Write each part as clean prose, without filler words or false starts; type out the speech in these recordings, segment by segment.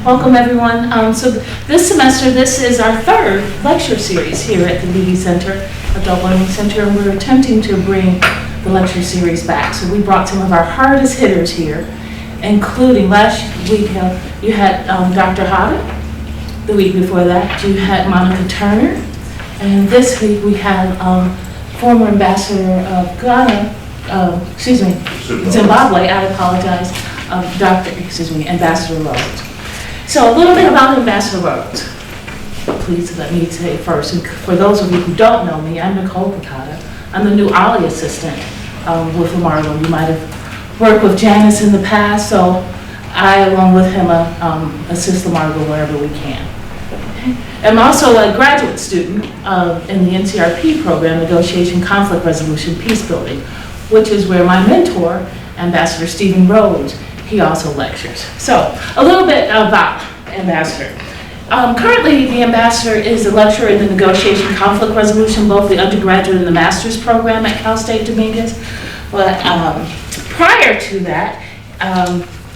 Welcome everyone. So this semester, this is our third lecture series here at the Leedy Center, Adult Learning Center, and we're attempting to bring the lecture series back. So we brought some of our hardest hitters here, including last week you had Dr. Hada. The week before that you had Monica Turner, and this week we had former ambassador of Ghana, Zimbabwe, I apologize, Ambassador Rhodes. So a little bit about Ambassador Rhodes. Please let me say first, and for those of you who don't know me, I'm Nicole Picata. I'm the new OLLI assistant with Margo. You might have worked with Janice in the past, so I, along with him, assist Margo wherever we can. Okay. I'm also a graduate student in the NCRP program, Negotiation, Conflict Resolution, Peace Building, which is where my mentor, Ambassador Stephen Rhodes, he also lectures. So a little bit about Ambassador. Currently, the Ambassador is a lecturer in the Negotiation, Conflict Resolution, both the undergraduate and the master's program at Cal State Dominguez. But prior to that,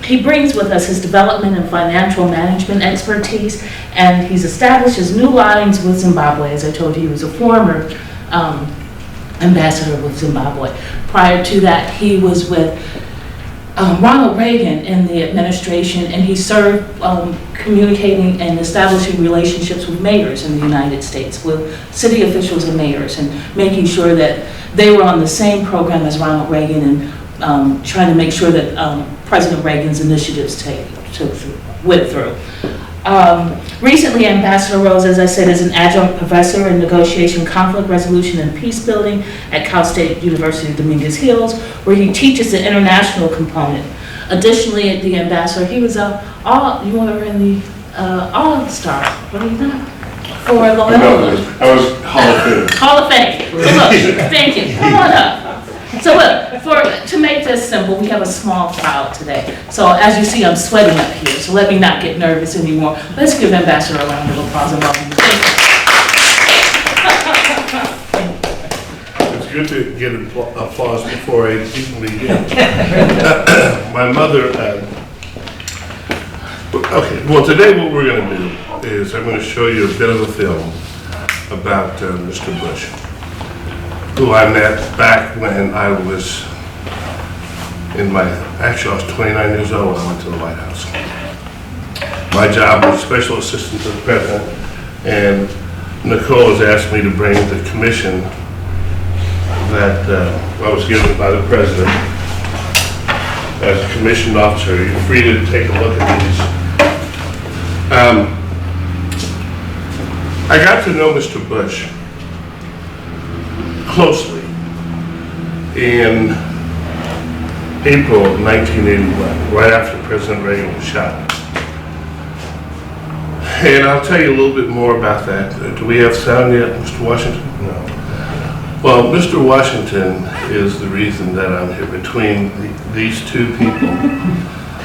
he brings with us his development and financial management expertise, and he's established his new lines with Zimbabwe. As I told you, he was a former ambassador with Zimbabwe. Prior to that, he was with Ronald Reagan in the administration, and he served communicating and establishing relationships with mayors in the United States, with city officials and mayors, and making sure that they were on the same program as Ronald Reagan, and trying to make sure that President Reagan's initiatives went through. Recently, Ambassador Rhodes, as I said, is an adjunct professor in negotiation, conflict resolution, and peace building at Cal State University Dominguez Hills, where he teaches the international component. Additionally, at the Ambassador, he was all-star. What are you doing? For Loyola. I was Hall of Fame. Hall of Fame. So look, thank you. Come on up. So look, to make this simple, we have a small crowd today. So as you see, I'm sweating up here, so let me not get nervous anymore. Let's give Ambassador a round of applause and welcome him. It's good to get applause before I even begin. My mother, okay, well today what we're going to do is I'm going to show you a bit of a film about Mr. Bush, who I met back when I was actually I was 29 years old when I went to the White House. My job was special assistant to the president, and Nicole has asked me to bring the commission that I was given by the president as a commissioned officer. You're free to take a look at these. I got to know Mr. Bush closely in April of 1981, right after President Reagan was shot. And I'll tell you a little bit more about that. Do we have sound yet, Mr. Washington? No. Well, Mr. Washington is the reason that I'm here. Between these two people,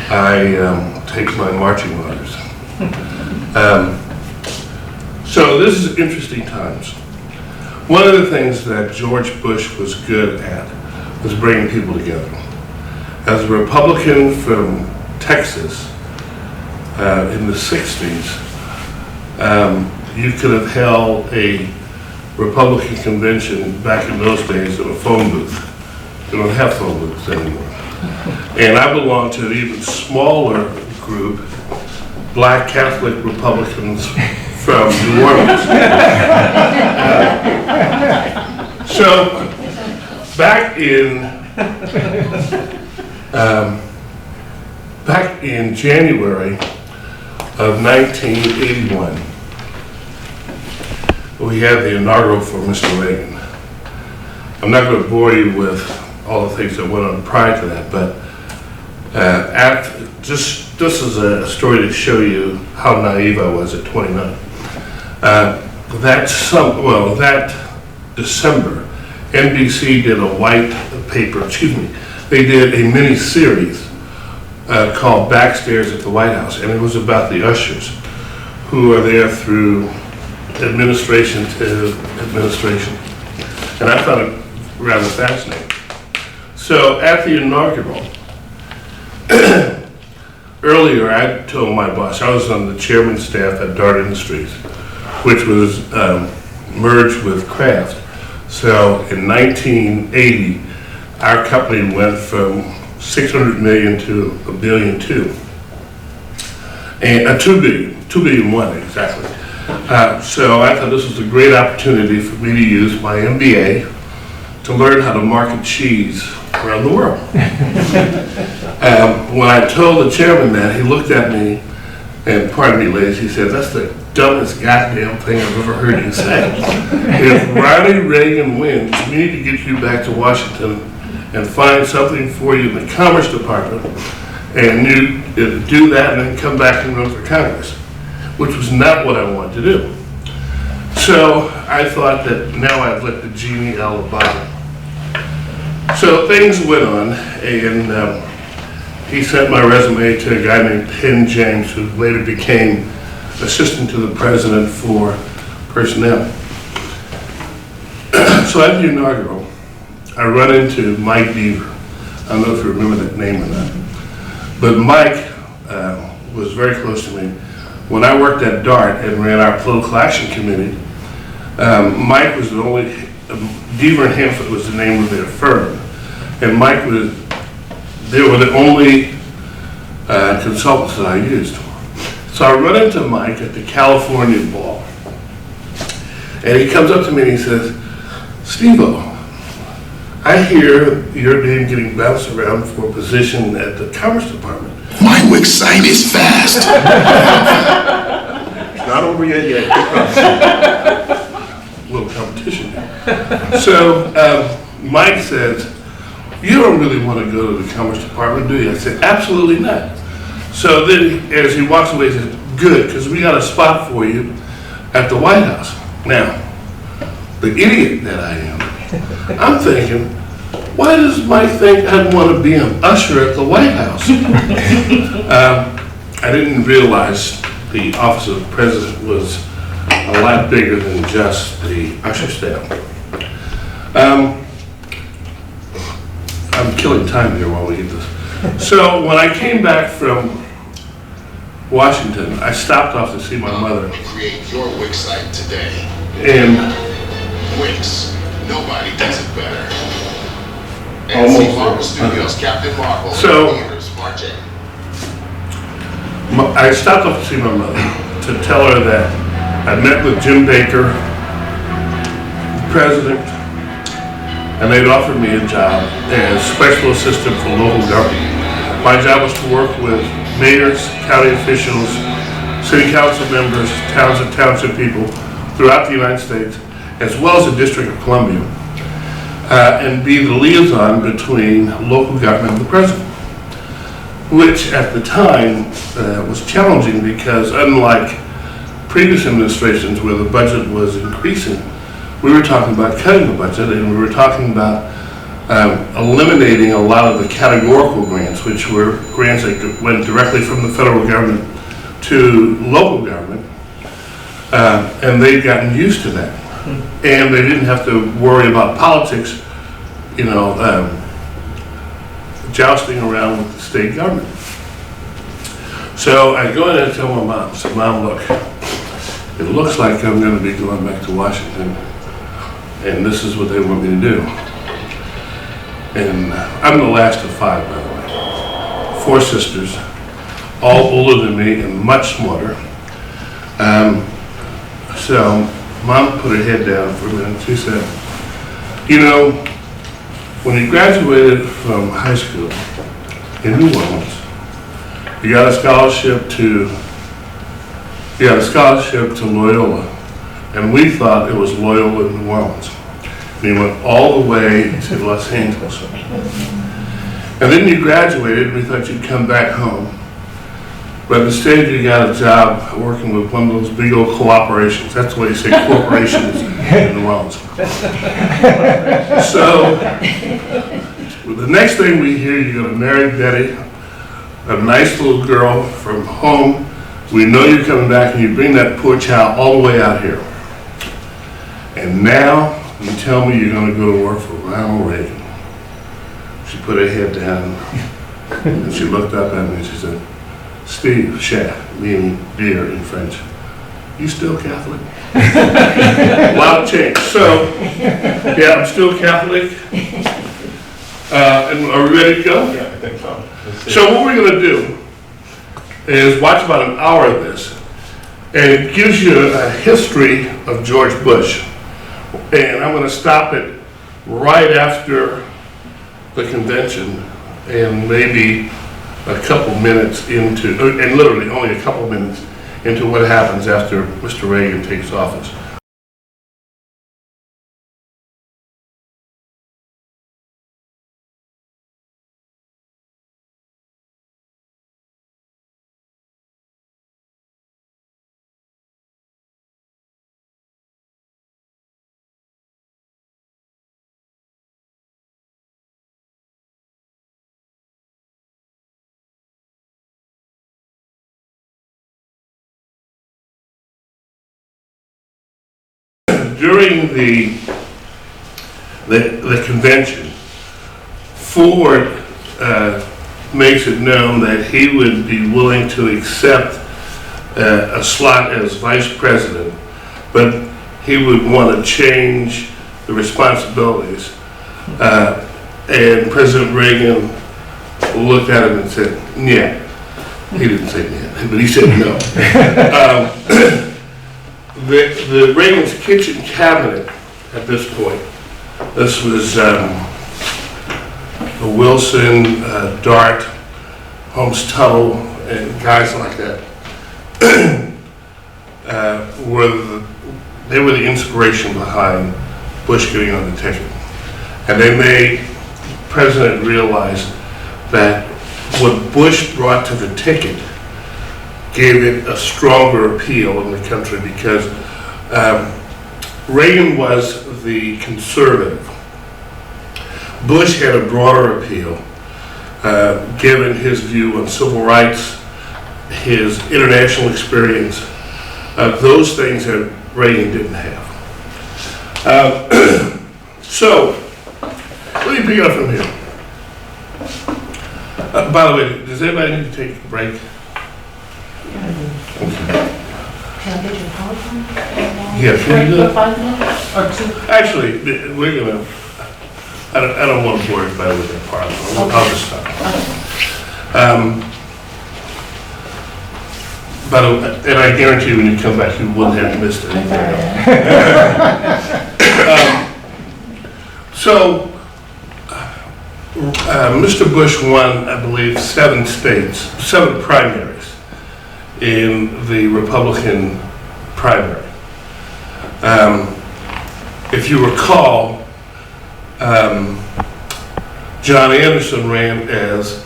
I take my marching orders. So this is interesting times. One of the things that George Bush was good at was bringing people together. As a Republican from Texas in the 60s, you could have held a Republican convention back in those days in a phone booth. We don't have phone booths anymore. And I belong to an even smaller group, Black Catholic Republicans from New Orleans. So back in January of 1981, we had the inaugural for Mr. Reagan. I'm not going to bore you with all the things that went on prior to that, but this is a story to show you how naive I was at 29. That December, NBC did a they did a mini-series called Backstairs at the White House, and it was about the ushers who are there through administration to administration. And I found it rather fascinating. So at the inaugural, earlier I told my boss, I was on the chairman's staff at Dart Industries, which was merged with Kraft. So in 1980, our company went from 600 million to $1.2 billion, and 2 billion one exactly. So I thought this was a great opportunity for me to use my MBA to learn how to market cheese around the world. When I told the chairman that, he looked at me, and pardon me, ladies, he said, "That's the dumbest goddamn thing I've ever heard you say. If Ronald Reagan wins, we need to get you back to Washington and find something for you in the Commerce Department, and you do that and then come back and run for Congress," which was not what I wanted to do. So I thought that now I've let the genie out of the bottle. So things went on, and he sent my resume to a guy named Penn James, who later became assistant to the president for personnel. So at the inaugural, I run into Mike Beaver. I don't know if you remember that name or not, but Mike was very close to me. When I worked at DART and ran our political action committee, Mike was the only, Deaver and Hanford was the name of their firm, and Mike was, they were the only consultants that I used. So I run into Mike at the California Ball, and he comes up to me and he says, "Steve-O, I hear your name getting bounced around for a position at the Commerce Department." My website is fast. It's not over yet. A little competition. So Mike says, "You don't really want to go to the Commerce Department, do you?" I said, "Absolutely not." So then as he walks away, he says, "Good, because we got a spot for you at the White House." Now, the idiot that I am, I'm thinking, why does Mike think I'd want to be an usher at the White House? I didn't realize the office of the president was a lot bigger than just the usher staff. I'm killing time here while we get this. So when I came back from Washington, I stopped off to see my mother. Create your Wix site today. And Wix, nobody does it better. Almost NC Marvel there. Studios, Captain Marvel. So- Theaters, March 8th. I stopped off to see my mother to tell her that I met with Jim Baker, the president, and they'd offered me a job as special assistant for local government. My job was to work with mayors, county officials, city council members, towns and township people throughout the United States, as well as the District of Columbia, and be the liaison between local government and the president, which at the time was challenging because unlike previous administrations where the budget was increasing, we were talking about cutting the budget, and we were talking about eliminating a lot of the categorical grants, which were grants that went directly from the federal government to local government, and they'd gotten used to that. And they didn't have to worry about politics, you know, jousting around with the state government. So I go in and tell my mom, I said, "Mom, look, it looks like I'm going to be going back to Washington, and this is what they want me to do." And I'm the last of 5, by the way. 4 sisters, all older than me and much smarter. So Mom put her head down for a minute and she said, "You know, when you graduated from high school in New Orleans, you got a scholarship to Loyola, and we thought it was Loyola in New Orleans. And you went all the way to Los Angeles. And then you graduated, and we thought you'd come back home. But instead you got a job working with one of those big old cooperations." That's the way you say corporations in New Orleans. So the next thing we hear, you're going to marry Betty, a nice little girl from home. We know you're coming back, and you bring that poor child all the way out here. And now you tell me you're going to go to work for Ronald Reagan." She put her head down and she looked up at me and she said, Steve, chat, meaning dear in French. You still Catholic? A lot of change. So, yeah, I'm still Catholic. And are we ready to go? Yeah, I think so. So what we're going to do is watch about an hour of this, and it gives you a history of George Bush. And I'm going to stop it right after the convention, and maybe a couple minutes into, and literally only a couple minutes into what happens after Mr. Reagan takes office. During the convention, Ford makes it known that he would be willing to accept a slot as vice president, but he would want to change the responsibilities. And President Reagan looked at him and said, "Yeah." He didn't say "yeah," but he said no. The Reagan's kitchen cabinet at this point, this was Wilson, Dart, Holmes Tuttle, and guys like that, they were the inspiration behind Bush getting on the ticket. And they made the president realize that what Bush brought to the ticket gave it a stronger appeal in the country, because Reagan was the conservative. Bush had a broader appeal, given his view on civil rights, his international experience, those things that Reagan didn't have. So, let me pick it up from here. By the way, does anybody need to take a break? Can I get your PowerPoint? Yes, we Break do. for 5 minutes or 2? Actually, we're gonna, I don't want to bore everybody with that part. I'll just stop. But, and I guarantee you when you come back, you wouldn't have missed anything. So, Mr. Bush won, I believe, 7 primaries in the Republican primary. If you recall, John Anderson ran as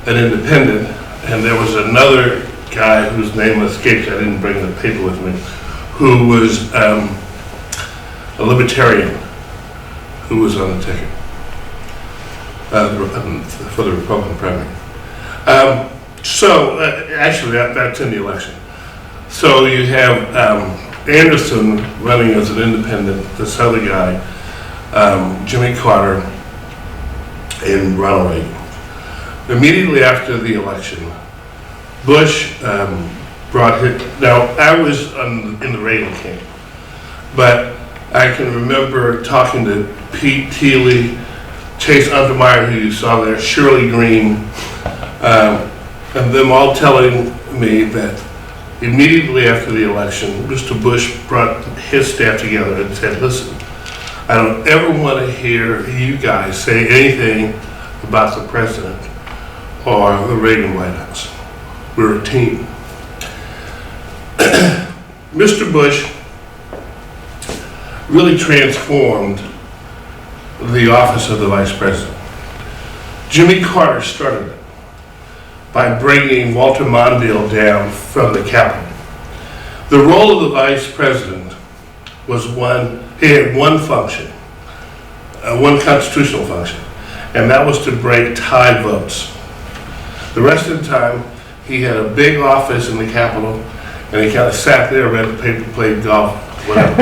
an independent, and there was another guy whose name escapes, I didn't bring the paper with me, who was a libertarian who was on the ticket for the Republican primary. Actually, that's in the election. So you have Anderson running as an independent, this other guy, Jimmy Carter, and Ronald Reagan. Immediately after the election, Bush brought his, now I was in the Reagan camp, but I can remember talking to Pete Teeley, Chase Untermeyer, who you saw there, Shirley Green, and them all telling me that immediately after the election, Mr. Bush brought his staff together and said, "Listen, I don't ever want to hear you guys say anything about the president or the Reagan White House. We're a team." Mr. Bush really transformed the office of the vice president. Jimmy Carter started it by bringing Walter Mondale down from the Capitol. The role of the vice president was he had one function, one constitutional function, and that was to break tie votes. The rest of the time, he had a big office in the Capitol, and he kind of sat there, read the paper, played golf, whatever.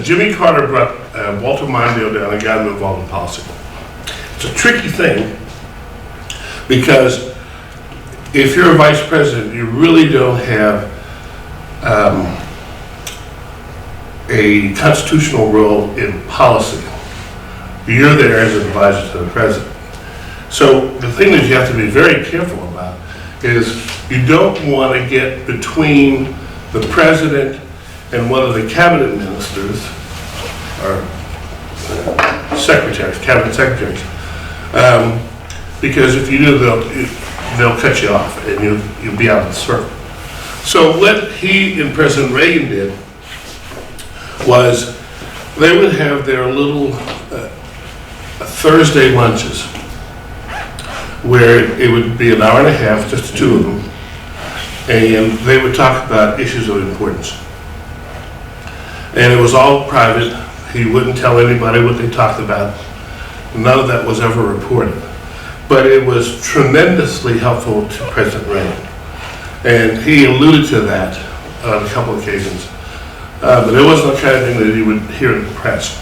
Jimmy Carter brought Walter Mondale down and got him involved in policy. It's a tricky thing, because if you're a vice president, you really don't have a constitutional role in policy. You're there as an advisor to the president. So the thing that you have to be very careful about is you don't want to get between the president and one of the cabinet ministers or secretaries, cabinet secretaries, because if you do, they'll cut you off and you'll be out of the circle. So what he and President Reagan did was they would have their little Thursday lunches where it would be an hour and a half, just the two of them, and they would talk about issues of importance. And it was all private. He wouldn't tell anybody what they talked about. None of that was ever reported. But it was tremendously helpful to President Reagan. And he alluded to that on a couple of occasions. But it wasn't the kind of thing that you would hear in the press.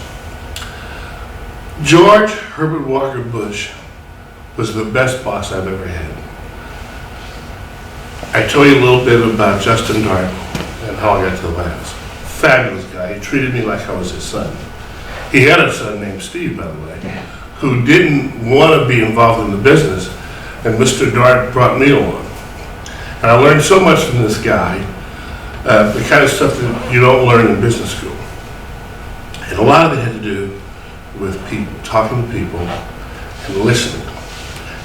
George Herbert Walker Bush was the best boss I've ever had. I told you a little bit about Justin Dart and how I got to the White House. Fabulous guy. He treated me like I was his son. He had a son named Steve, by the way, who didn't want to be involved in the business, and Mr. Dart brought me along. And I learned so much from this guy, the kind of stuff that you don't learn in business school. And a lot of it had to do with people, talking to people and listening.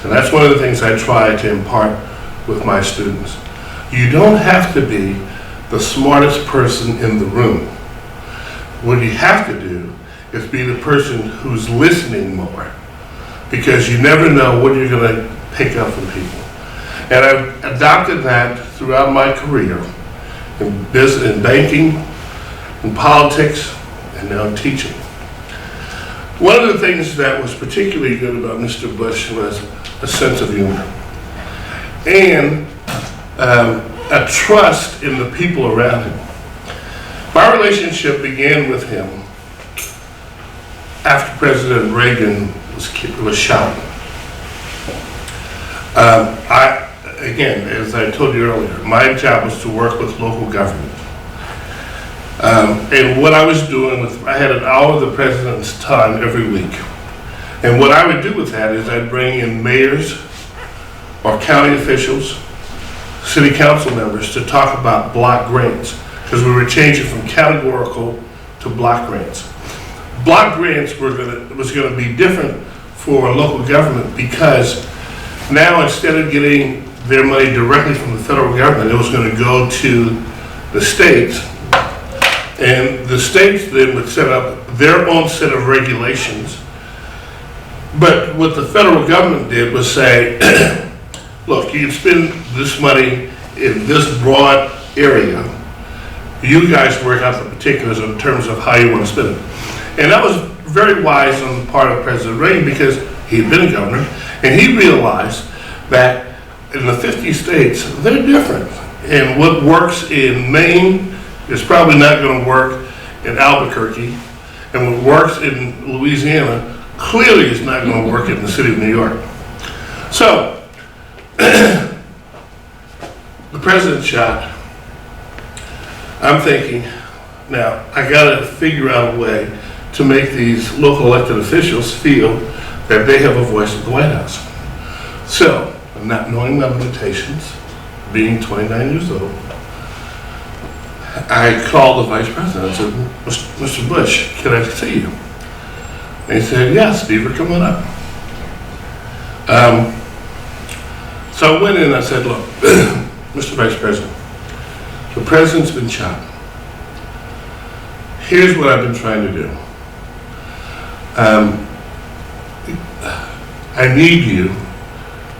And that's one of the things I try to impart with my students. You don't have to be the smartest person in the room. What you have to do is be the person who's listening more, because you never know what you're going to pick up from people. And I've adopted that throughout my career in business, in banking, in politics, and now in teaching. One of the things that was particularly good about Mr. Bush was a sense of humor and a trust in the people around him. My relationship began with him after President Reagan was shot. Again, as I told you earlier, my job was to work with local government. And what I was doing I had an hour of the president's time every week. And what I would do with that is I'd bring in mayors or county officials, city council members to talk about block grants, because we were changing from categorical to block grants. Block grants was going to be different for local government, because now instead of getting their money directly from the federal government, it was going to go to the states. And the states then would set up their own set of regulations. But what the federal government did was say, look, you can spend this money in this broad area. You guys work out the particulars in terms of how you want to spend it. And that was very wise on the part of President Reagan, because he had been a governor, and he realized that in the 50 states, they're different. And what works in Maine is probably not going to work in Albuquerque, and what works in Louisiana clearly is not going to work in the city of New York. So, the president shot. I'm thinking, now I got to figure out a way to make these local elected officials feel that they have a voice at the White House. So, not knowing my limitations, being 29 years old, I called the vice president. I said, Mr. Bush, can I see you? And he said, yeah, Steve, come on up. So I went in and I said, look, Mr. Vice President, the president's been shot. Here's what I've been trying to do. I need you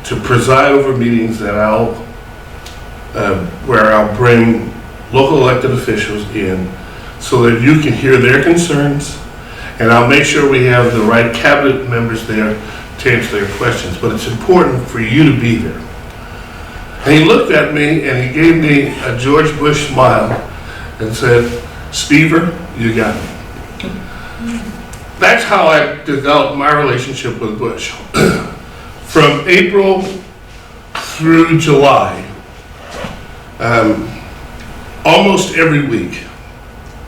to preside over meetings that where I'll bring local elected officials in so that you can hear their concerns, and I'll make sure we have the right cabinet members there to answer their questions. But it's important for you to be there. And he looked at me and he gave me a George Bush smile and said, Stever, you got me. That's how I developed my relationship with Bush. From April through July, almost every week,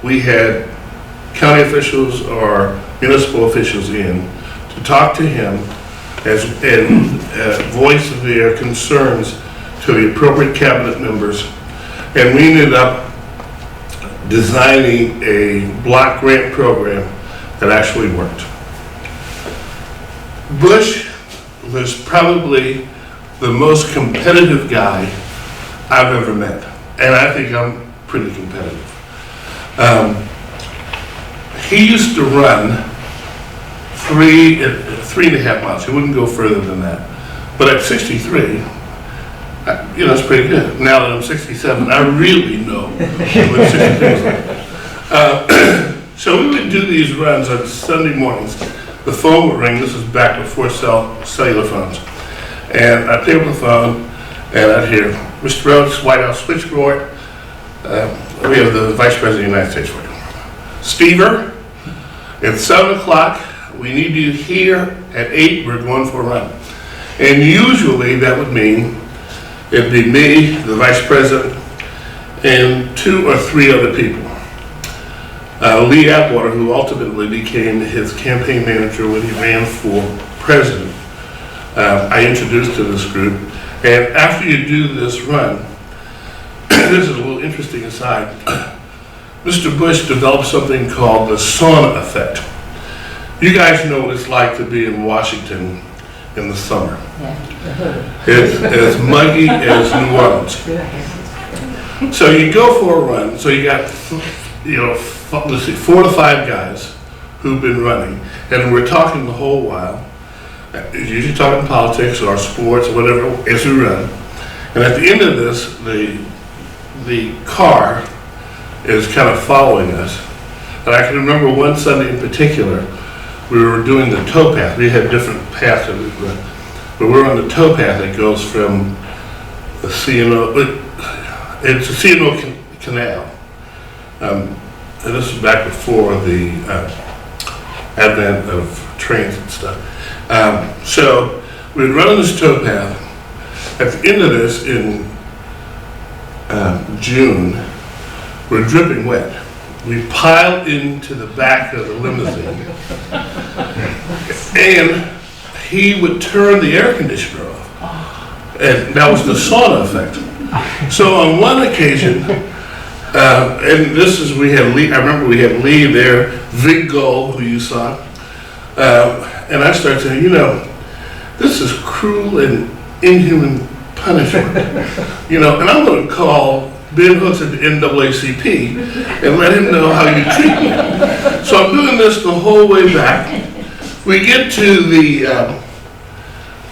we had county officials or municipal officials in to talk to him and voice their concerns to the appropriate cabinet members. And we ended up designing a block grant program that actually worked. Bush was probably the most competitive guy I've ever met. And I think I'm pretty competitive. He used to run 3.5 miles. He wouldn't go further than that. But at 63, it's pretty good. Now that I'm 67, I really know what 63 is like. So we would do these runs on Sunday mornings. The phone would ring. This is back before cellular phones. And I'd pick up the phone and I'd hear, Mr. Rhodes, White House switchboard. We have the Vice President of the United States for you. Stever, it's 7 o'clock. We need you here at 8. We're going for a run. And usually that would mean it'd be me, the Vice President, and 2 or 3 other people. Lee Atwater, who ultimately became his campaign manager when he ran for president, I introduced to this group. And after you do this run, this is a little interesting aside, Mr. Bush developed something called the sauna effect. You guys know what it's like to be in Washington in the summer. It's as muggy as New Orleans. So you go for a run, so you got, 4 to 5 guys who've been running, and we're talking the whole while. Usually talking politics or sports or whatever as we run. And at the end of this, the car is kind of following us. And I can remember one Sunday in particular, we were doing the towpath. We had different paths that we run, but we're on the towpath that goes from the C&O. It's a C&O canal. And this is back before the advent of trains and stuff. So we run on this towpath. At the end of this, in June, we're dripping wet. We piled into the back of the limousine, and he would turn the air conditioner off. And that was the sauna effect. So on one occasion, and this is, we had Lee, I remember we had Lee there, Vig Gull, who you saw, and I started saying, this is cruel and inhuman punishment, and I'm going to call Ben Hooks at the NAACP and let him know how you treat me. So I'm doing this the whole way back. We get to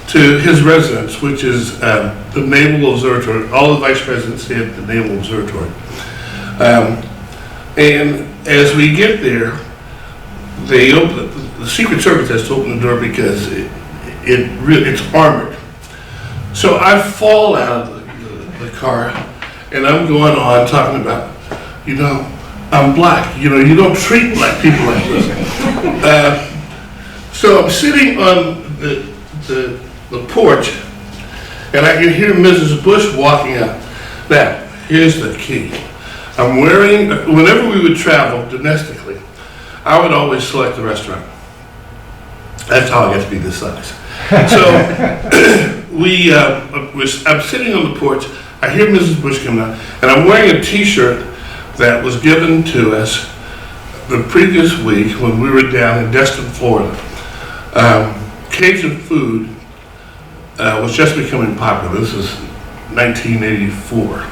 to his residence, which is the Naval Observatory. All the vice presidents had the Naval Observatory. And as we get there, they open the Secret Service has to open the door because it's armored. So I fall out of the car, and I'm going on talking about, I'm black. You don't treat black people like this. So I'm sitting on the porch, and I can hear Mrs. Bush walking up. Now, here's the key. I'm wearing, whenever we would travel domestically, I would always select a restaurant. That's how I got to be this size. So I'm sitting on the porch. I hear Mrs. Bush come out, and I'm wearing a T-shirt that was given to us the previous week when we were down in Destin, Florida. Cajun food was just becoming popular. This is 1984.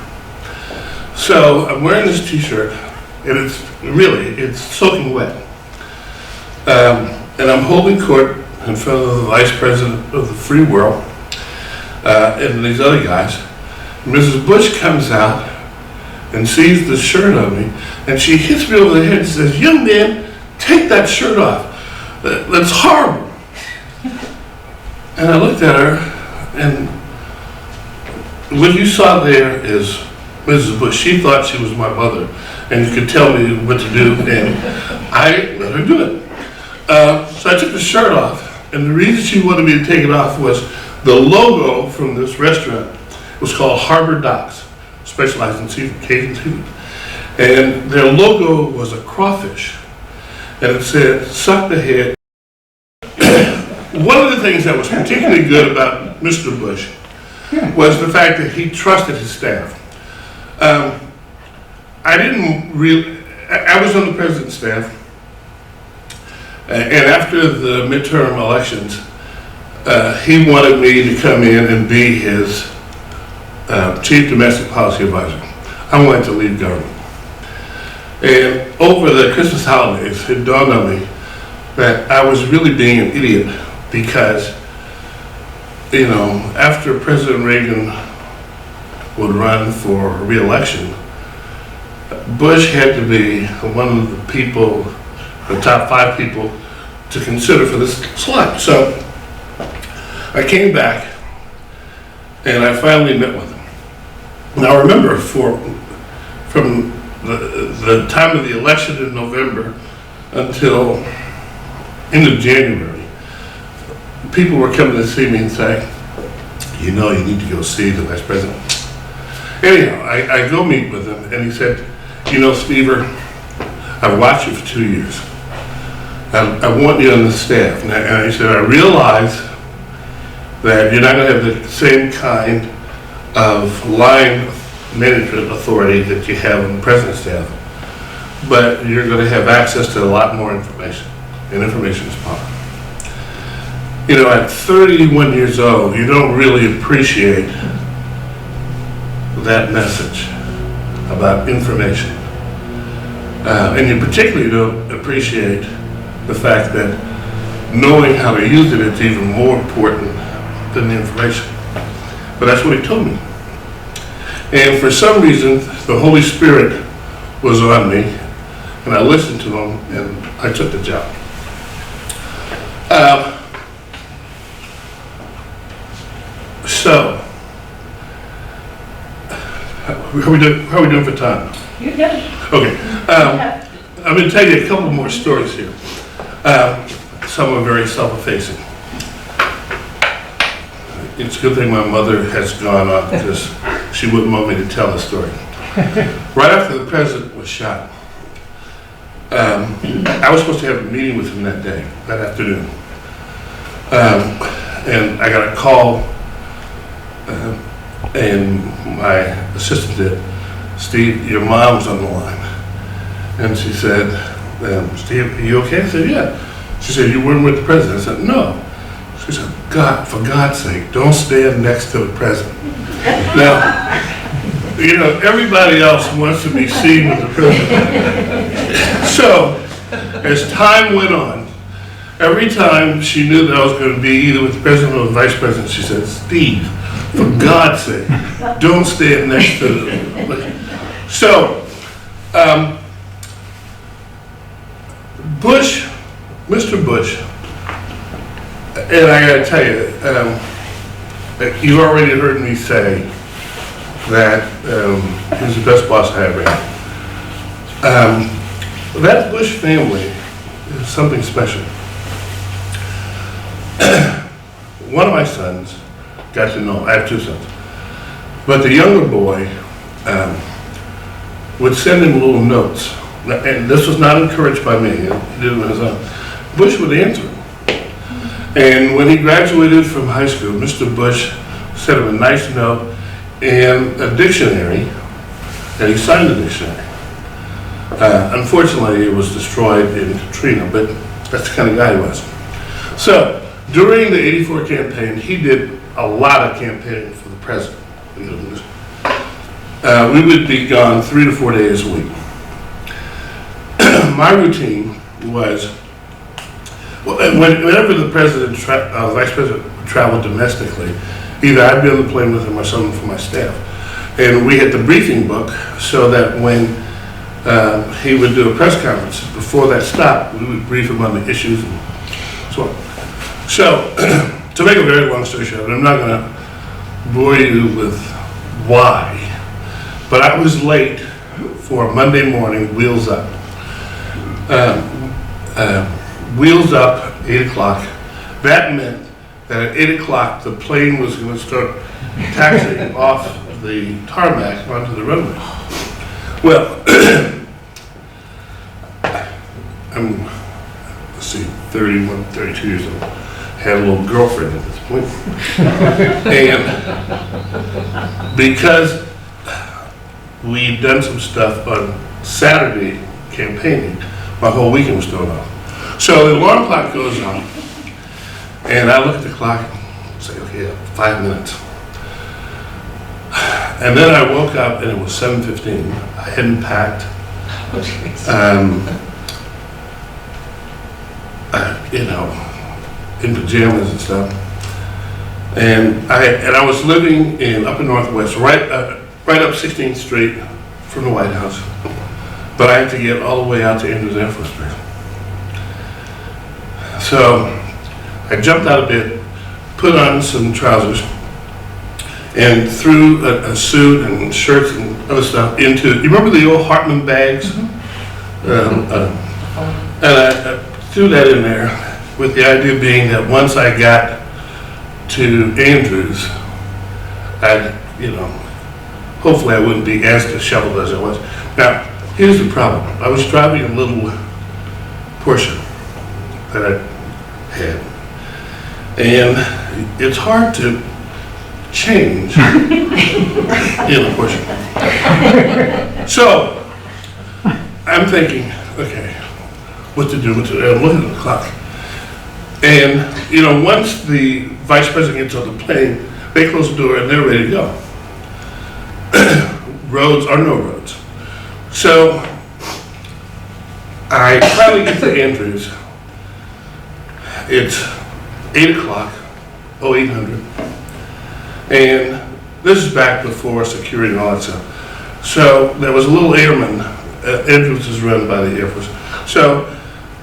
So I'm wearing this T-shirt, and it's soaking wet. And I'm holding court in front of the Vice President of the free world and these other guys. Mrs. Bush comes out and sees the shirt on me, and she hits me over the head and says, "Young man, take that shirt off. That's horrible." And I looked at her, and what you saw there is Mrs. Bush. She thought she was my mother and could tell me what to do, and I let her do it. So I took the shirt off, and the reason she wanted me to take it off was the logo from this restaurant It was called Harbor Docks, specialized in seafood, Cajun seafood. And their logo was a crawfish, and it said, "Suck the head." One of the things that was particularly good about Mr. Bush was the fact that he trusted his staff. I was on the president's staff, and after the midterm elections, he wanted me to come in and be his chief domestic policy advisor. I wanted to lead government. And over the Christmas holidays, it dawned on me that I was really being an idiot because, after President Reagan would run for re-election, Bush had to be one of the people, the top 5 people to consider for this slot. So I came back and I finally met with him. Now remember, from the time of the election in November until end of January, people were coming to see me and say, you need to go see the vice president. Anyhow, I go meet with him, and he said, Stever, I've watched you for 2 years. I want you on the staff. And I said, I realize that you're not going to have the same kind of line management authority that you have on the president's staff, but you're going to have access to a lot more information, and information is power. At 31 years old, you don't really appreciate that message about information. And you particularly don't appreciate the fact that knowing how to use it is even more important than the information. But that's what he told me. And for some reason, the Holy Spirit was on me, and I listened to him, and I took the job. So, how are we doing for time? You're good. Okay. I'm going to tell you a couple more stories here. Some are very self-effacing. It's a good thing my mother has gone on because she wouldn't want me to tell the story. Right after the president was shot, I was supposed to have a meeting with him that afternoon. And I got a call, and my assistant did, Steve, your mom's on the line. And she said, Steve, are you okay? I said, yeah. She said, you weren't with the president? I said, no. She said, God, for God's sake, don't stand next to the president. Now, everybody else wants to be seen with the president. So, as time went on, every time she knew that I was going to be either with the president or the vice president, she said, Steve, for God's sake, don't stand next to the... So, Mr. Bush, and I gotta tell you, you already heard me say that he's the best boss I ever had. That Bush family is something special. One of my sons got to know, I have 2 sons, but the younger boy would send him little notes, and this was not encouraged by me, he did it on his own. Bush would answer him. And when he graduated from high school, Mr. Bush sent him a nice note and a dictionary, and he signed the dictionary. Unfortunately, it was destroyed in Katrina, but that's the kind of guy he was. So, during the '84 campaign, he did a lot of campaigning for the president. We would be gone 3 to 4 days a week. My routine was, whenever the president, vice president traveled domestically, either I'd be on the plane with him or someone from my staff. And we had the briefing book so that when he would do a press conference, before that stop, we would brief him on the issues and so on. So, to make a very long story short, and I'm not going to bore you with why, but I was late for Monday morning Wheels Up. Wheels Up, 8 o'clock. That meant that at 8 o'clock the plane was going to start taxiing off the tarmac onto the runway. Well, I'm, let's see, 31, 32 years old. Had a little girlfriend at this point. And because we'd done some stuff on Saturday campaigning, my whole weekend was thrown off. So the alarm clock goes on, and I look at the clock and say, okay, 5 minutes. And then I woke up and it was 7:15. I hadn't packed. You know, in pajamas and stuff. And I was living in Upper Northwest, right up 16th Street from the White House. But I had to get all the way out to Andrews Air Force Base. So I jumped out a bit, put on some trousers, and threw a suit and shirts and other stuff into, you remember the old Hartman bags? And I threw that in there with the idea being that once I got to Andrews, I'd, you know, hopefully I wouldn't be as disheveled as I was. Now, here's the problem. I was driving a little Porsche that I had, and it's hard to change in a Porsche. So, I'm thinking, okay, what to do, I'm looking at the clock. And, you know, once the vice president gets on the plane, they close the door and they're ready to go. Roads or no roads. So, I finally get to Andrews. It's 8 o'clock, 0800. And this is back before security and all that stuff. So, there was a little airman. Andrews is run by the Air Force. So,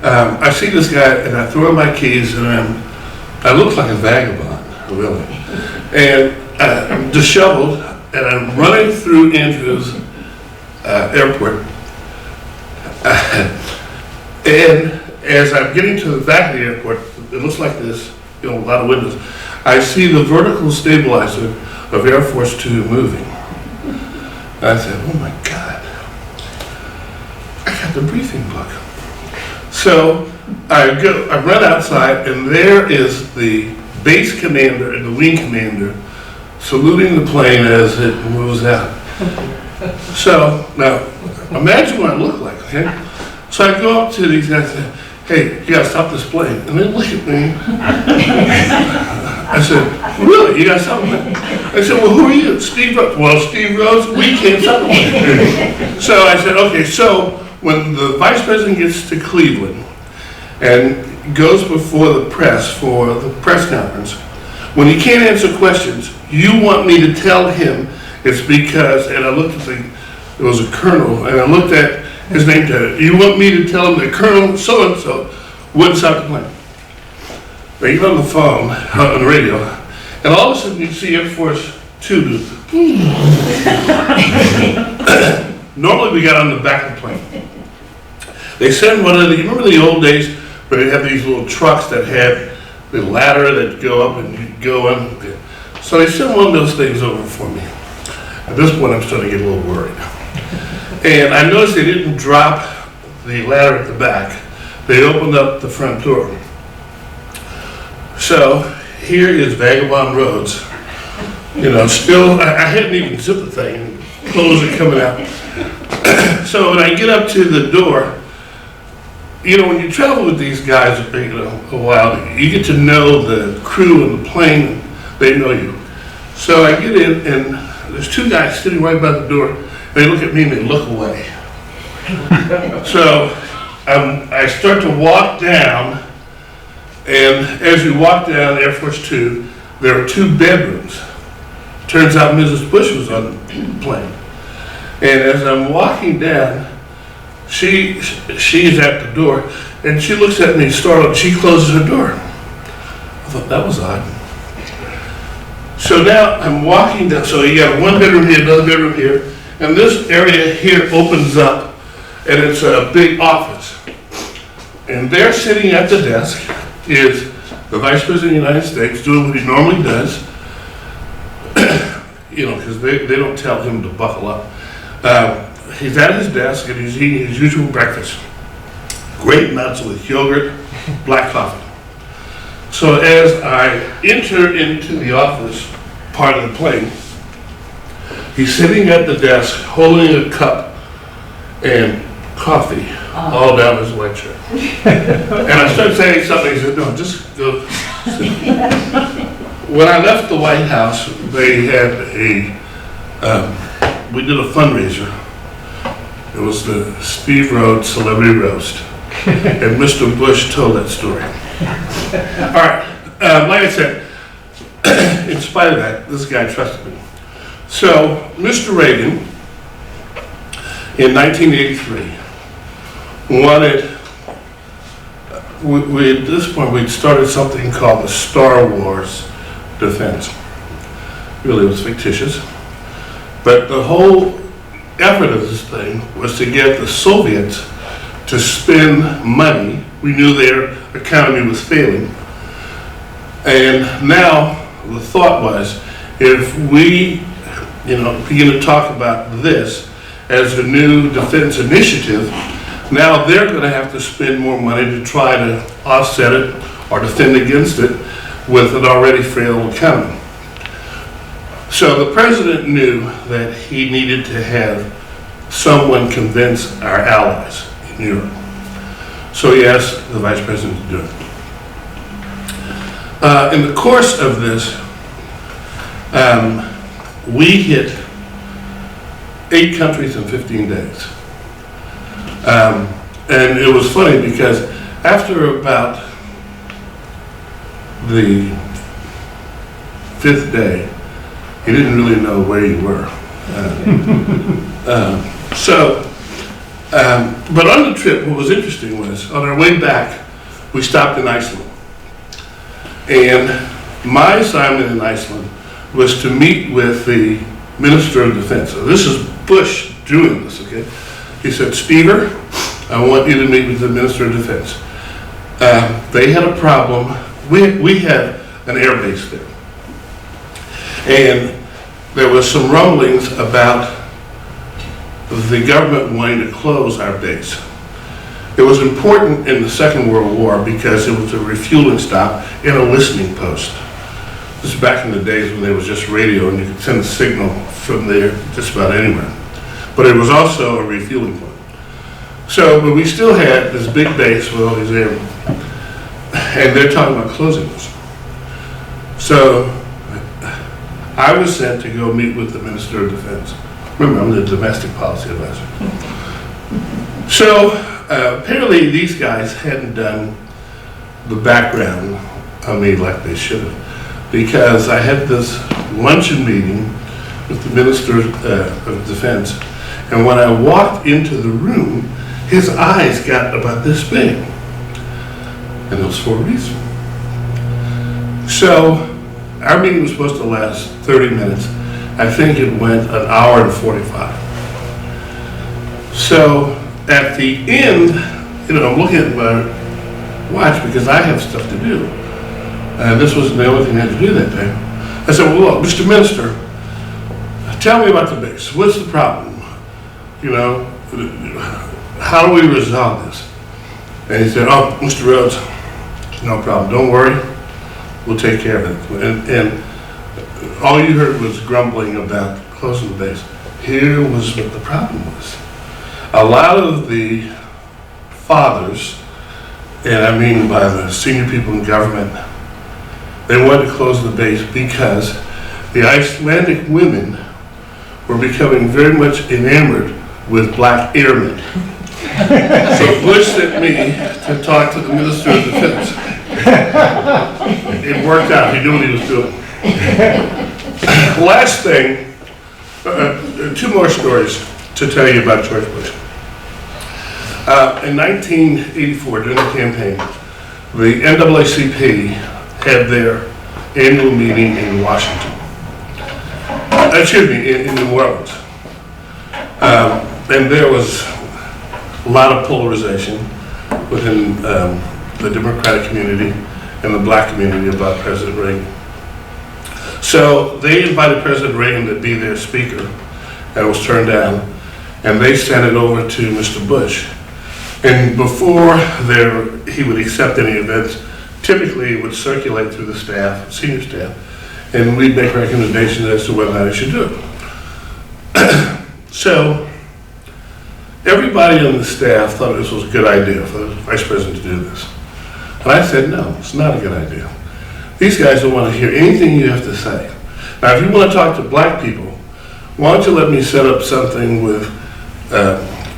I see this guy and I throw in my keys and I look like a vagabond, really. And I'm disheveled and I'm running through Andrews Airport. And as I'm getting to the back of the airport, it looks like this, you know, a lot of windows. I see the vertical stabilizer of Air Force 2 moving. And I said, oh my God, I got the briefing book. So I run outside, and there is the base commander and the wing commander saluting the plane as it moves out. So now, imagine what I look like, okay? So I go up to these guys and say, hey, you gotta stop this plane. And they look at me. I said, really, you gotta stop the plane? I said, well, who are you? Steve Rhodes. Well, Steve Rhodes, we can't stop the plane. So I said, okay, so when the vice president gets to Cleveland and goes before the press for the press conference, when he can't answer questions, you want me to tell him it's because, and I looked at there was a colonel, and I looked at his name tag. You want me to tell him that Colonel so-and-so wouldn't stop the plane? They get on the phone, on the radio, and all of a sudden you see Air Force 2 do. Normally we got on the back of the plane. They send one of the, you remember the old days where they have these little trucks that had the ladder that go up and you go on? So they sent one of those things over for me. At this point I'm starting to get a little worried. And I noticed they didn't drop the ladder at the back. They opened up the front door. So here is Vagabond Rhodes. You know, still, I hadn't even zipped the thing. Clothes are coming out. So when I get up to the door, you know, when you travel with these guys, you know, a while, you get to know the crew and the plane, they know you. So I get in, and there's two guys sitting right by the door. They look at me and they look away. So I start to walk down, and as we walk down Air Force 2, there are two bedrooms. Turns out Mrs. Bush was on the plane. And as I'm walking down, she's at the door, and she looks at me startled. She closes her door. I thought that was odd. So now I'm walking down. So you got one bedroom here, another bedroom here, and this area here opens up, and it's a big office. And there, sitting at the desk, is the Vice President of the United States doing what he normally does, you know, because they don't tell him to buckle up. He's at his desk and he's eating his usual breakfast. Great nuts with yogurt, black coffee. So as I enter into the office part of the plane, he's sitting at the desk holding a cup and coffee all down his white shirt. And I started saying something, he said, no, just go. When I left the White House, they had we did a fundraiser. It was the Steve Rhodes Celebrity Roast. And Mr. Bush told that story. All right, like I said, in spite of that, this guy trusted me. So, Mr. Reagan, in 1983, wanted, at this point, we'd started something called the Star Wars defense. Really, it was fictitious. But the whole effort of this thing was to get the Soviets to spend money. We knew their economy was failing. And now the thought was, if we, begin to talk about this as a new defense initiative, now they're going to have to spend more money to try to offset it or defend against it with an already frail economy. So the president knew that he needed to have someone convince our allies in Europe. So he asked the vice president to do it. In the course of this, we hit 8 countries in 15 days. And it was funny because after about the 5th day, you didn't really know where you were. But on the trip, what was interesting was, on our way back, we stopped in Iceland. And my assignment in Iceland was to meet with the Minister of Defense. So this is Bush doing this, okay? He said, Stever, I want you to meet with the Minister of Defense. They had a problem. We had an air base there. And there was some rumblings about the government wanting to close our base. It was important in the Second World War because it was a refueling stop and a listening post. This is back in the days when there was just radio and you could send a signal from there just about anywhere. But it was also a refueling point. So, but we still had this big base with all these airmen. And they're talking about closing this. So, I was sent to go meet with the Minister of Defense. Remember, I'm the domestic policy advisor. So, apparently these guys hadn't done the background on me like they should have. Because I had this luncheon meeting with the Minister of Defense, and when I walked into the room, his eyes got about this big. And it was for a reason. So, our meeting was supposed to last 30 minutes. I think it went an hour and 45. So, at the end, I'm looking at my watch because I have stuff to do. And this wasn't the only thing I had to do that day. I said, well, look, Mr. Minister, tell me about the base. What's the problem? How do we resolve this? And he said, oh, Mr. Rhodes, no problem. Don't worry. We'll take care of it. And all you heard was grumbling about closing the base. Here was what the problem was. A lot of the fathers, and I mean by the senior people in government, they wanted to close the base because the Icelandic women were becoming very much enamored with black airmen. So Bush sent me to talk to the Minister of Defense. It worked out. He knew what he was doing. Last thing, 2 more stories to tell you about George Bush. In 1984, during the campaign, the NAACP had their annual meeting in Washington. In New Orleans. And there was a lot of polarization within the Democratic community in the black community about President Reagan. So they invited President Reagan to be their speaker, and it was turned down, and they sent it over to Mr. Bush. And before he would accept any events, typically it would circulate through the staff, senior staff, and we'd make recommendations as to whether or not he should do it. So everybody on the staff thought this was a good idea for the vice president to do this. And I said, no, it's not a good idea. These guys don't want to hear anything you have to say. Now, if you want to talk to black people, why don't you let me set up something with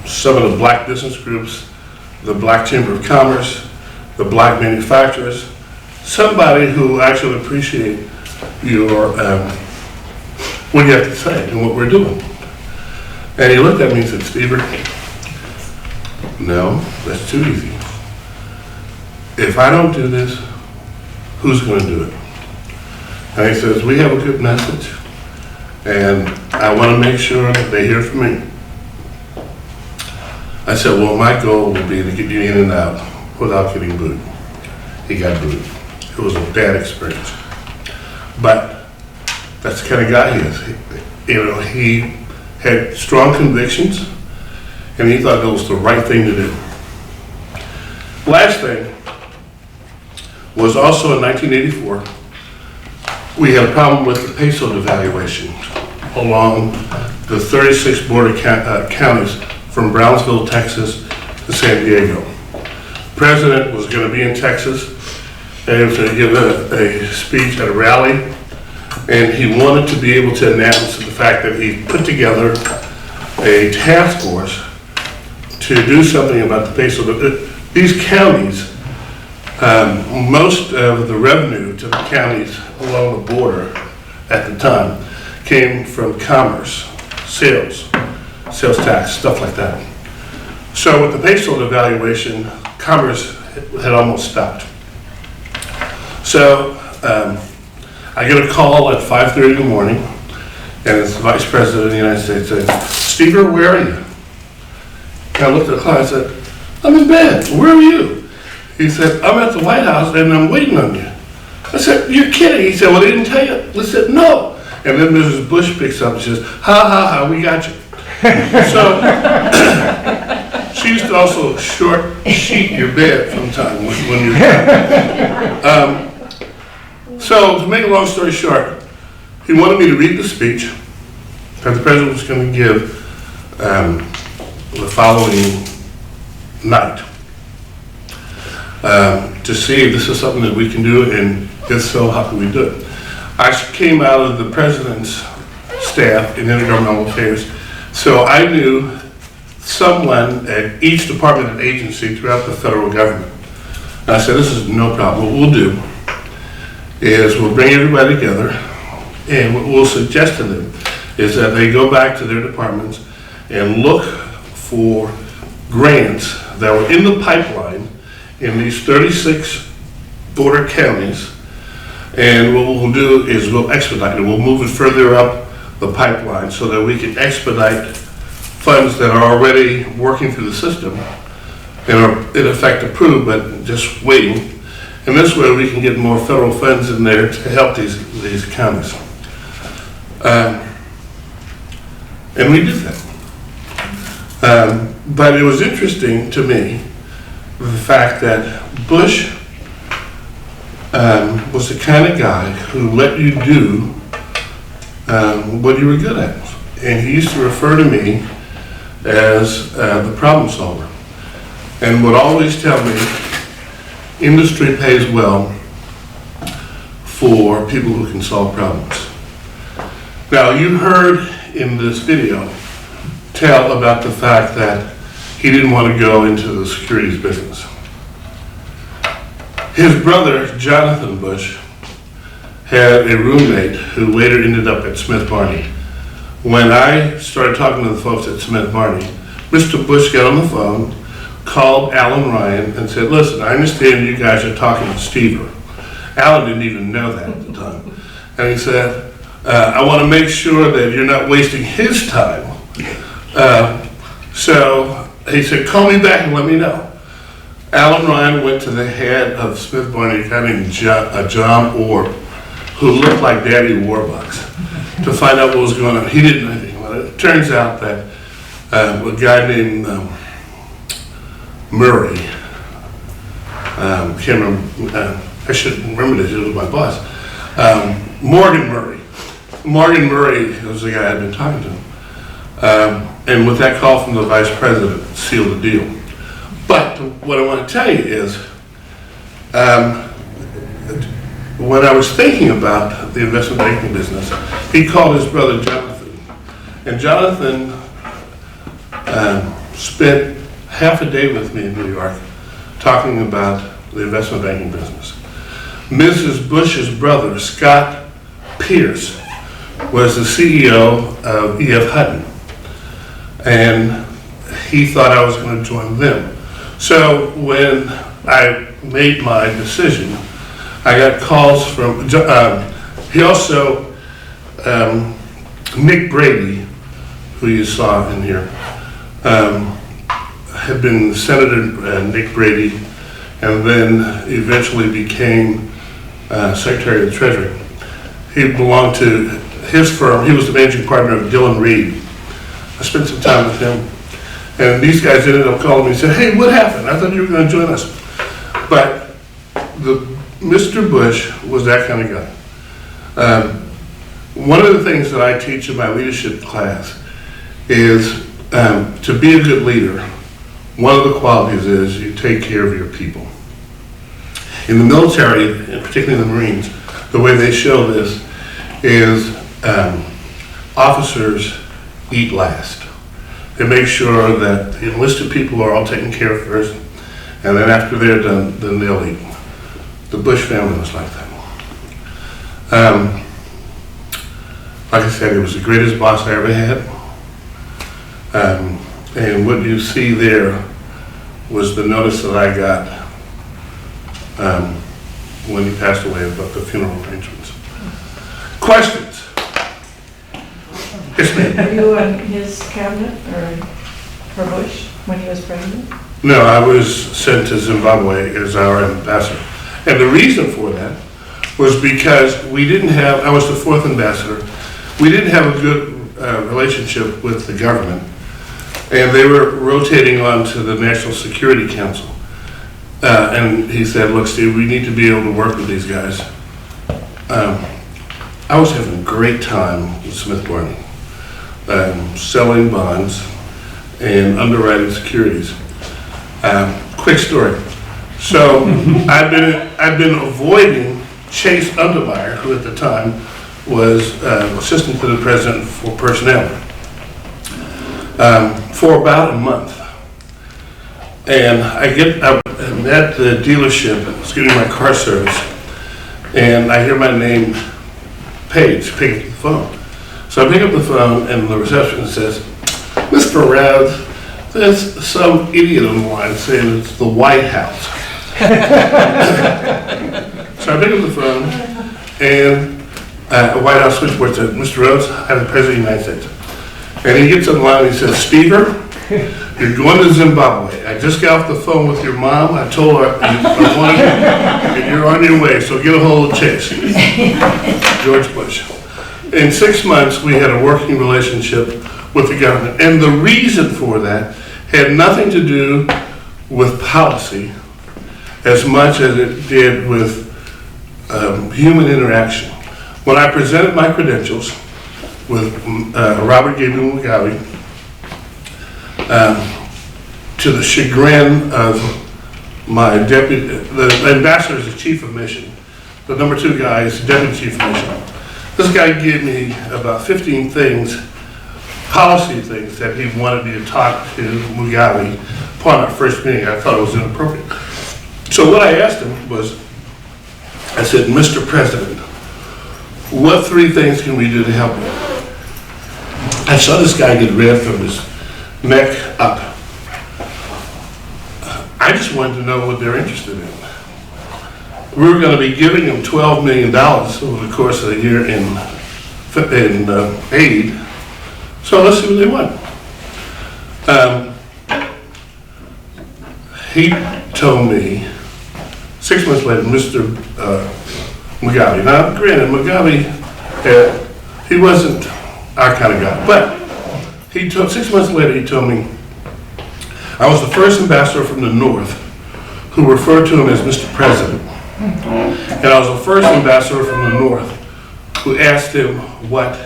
some of the black business groups, the Black Chamber of Commerce, the black manufacturers, somebody who actually appreciate your, what you have to say and what we're doing. And he looked at me and said, Stever, no, that's too easy. If I don't do this, who's going to do it? And he says, we have a good message, and I want to make sure that they hear from me. I said, well, my goal will be to get you in and out without getting booed. He got booed. It was a bad experience. But that's the kind of guy he is. He had strong convictions, and he thought that was the right thing to do. Last thing was also in 1984, we had a problem with the peso devaluation along the 36 border counties from Brownsville, Texas to San Diego. The president was going to be in Texas and he was going to give a speech at a rally, and he wanted to be able to announce the fact that he put together a task force to do something about the peso. These counties, most of the revenue to the counties along the border at the time came from commerce, sales tax, stuff like that. So with the peso devaluation, commerce had almost stopped. So I get a call at 5:30 in the morning, and it's the Vice President of the United States saying, Stever, where are you? And I looked at the clock and said, I'm in bed. Where are you? He said, I'm at the White House and I'm waiting on you. I said, you're kidding. He said, well, they didn't tell you. I said, no. And then Mrs. Bush picks up and says, ha, ha, ha, we got you. So she used to also short sheet your bed sometime when you're done. So to make a long story short, he wanted me to read the speech that the president was going to give the following night to see if this is something that we can do, and if so, how can we do it? I came out of the president's staff in intergovernmental affairs, so I knew someone at each department and agency throughout the federal government. And I said, this is no problem. What we'll do is we'll bring everybody together, and what we'll suggest to them is that they go back to their departments and look for grants that were in the pipeline in these 36 border counties, and what we'll do is we'll expedite it. We'll move it further up the pipeline so that we can expedite funds that are already working through the system and are in effect approved but just waiting. And this way we can get more federal funds in there to help these counties. And we did that. But it was interesting to me the fact that Bush was the kind of guy who let you do what you were good at. And he used to refer to me as the problem solver, and would always tell me industry pays well for people who can solve problems. Now, you heard in this video tell about the fact that he didn't want to go into the securities business. His brother, Jonathan Bush, had a roommate who later ended up at Smith Barney. When I started talking to the folks at Smith Barney, Mr. Bush got on the phone, called Alan Ryan and said, listen, I understand you guys are talking to Stever. Alan didn't even know that at the time. And he said, I want to make sure that you're not wasting his time. So he said, call me back and let me know. Alan Ryan went to the head of Smith Barney, a guy named John Orr, who looked like Daddy Warbucks, to find out what was going on. He didn't know anything about it. It turns out that a guy named Murray, can't remember, I should remember this, it was my boss, Morgan Murray. Morgan Murray was the guy I'd been talking to. And with that call from the vice president, sealed the deal. But what I want to tell you is, when I was thinking about the investment banking business, he called his brother Jonathan. And Jonathan spent half a day with me in New York talking about the investment banking business. Mrs. Bush's brother, Scott Pierce, was the CEO of E.F. Hutton. And he thought I was going to join them. So when I made my decision, I got calls from, he also, Nick Brady, who you saw in here, had been Senator Nick Brady, and then eventually became Secretary of the Treasury. He belonged to his firm. He was the managing partner of Dillon Reed. I spent some time with him. And these guys ended up calling me and said, hey, what happened? I thought you were going to join us. But Mr. Bush was that kind of guy. One of the things that I teach in my leadership class is to be a good leader, one of the qualities is you take care of your people. In the military, and particularly in the Marines, the way they show this is officers eat last. They make sure that the enlisted people are all taken care of first, and then after they're done, then they'll eat. The Bush family was like that. Like I said, it was the greatest boss I ever had. And what you see there was the notice that I got when he passed away about the funeral arrangements. Questions? Yes, ma'am. Were you in his cabinet or for Bush when he was president? No, I was sent to Zimbabwe as our ambassador. And the reason for that was because we didn't have, I was the fourth ambassador, we didn't have a good relationship with the government. And they were rotating on to the National Security Council. And he said, look, Steve, we need to be able to work with these guys. I was having a great time with Smith Barney, selling bonds and underwriting securities. Quick story. So I've been avoiding Chase Undermeyer, who at the time was assistant to the president for personnel, for about a month. And I'm at the dealership, I was getting my car service, and I hear my name, Paige, pick up the phone. So I pick up the phone, and the receptionist says, Mr. Rhodes, there's some idiot on the line saying it's the White House. So I pick up the phone, and a White House switchboard said, Mr. Rhodes, I'm the President of the United States. And he gets on the line and he says, Stever, you're going to Zimbabwe. I just got off the phone with your mom. I told her I wanted you, and you're on your way, so get a hold of Chase. George Bush. In 6 months, we had a working relationship with the government. And the reason for that had nothing to do with policy as much as it did with human interaction. When I presented my credentials with Robert Gabriel Mugabe, to the chagrin of my deputy, the ambassador is the chief of mission, the number 2 guy is the deputy chief of mission. This guy gave me about 15 things, policy things that he wanted me to talk to Mugabe upon our first meeting. I thought it was inappropriate. So what I asked him was, I said, Mr. President, what 3 things can we do to help you? I saw this guy get red from his neck up. I just wanted to know what they're interested in. We were going to be giving them $12 million over the course of the year in aid. So let's see what they want. he told me 6 months later, Mr. Mugabe. Now, granted, Mugabe, he wasn't our kind of guy, but 6 months later, he told me I was the first ambassador from the North who referred to him as Mr. President. And I was the first ambassador from the North who asked him what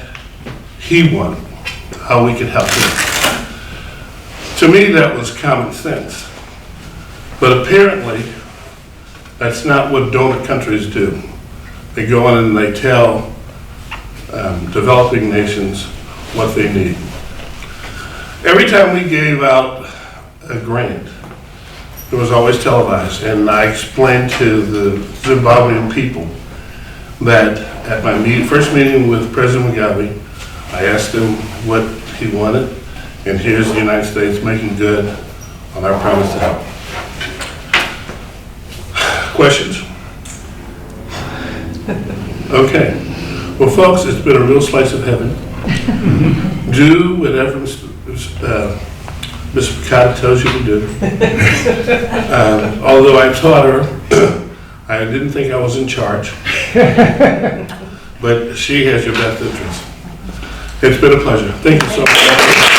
he wanted, how we could help him. To me, that was common sense. But apparently, that's not what donor countries do. They go in and they tell developing nations what they need. Every time we gave out a grant, it was always televised, and I explained to the Zimbabwean people that at my first meeting with President Mugabe, I asked him what he wanted, and here's the United States making good on our promise to help. Questions? Okay. Well, folks, it's been a real slice of heaven. Do whatever Ms. Picard tells you to do. Although I taught her, I didn't think I was in charge. But she has your best interest. It's been a pleasure. Thank you so much.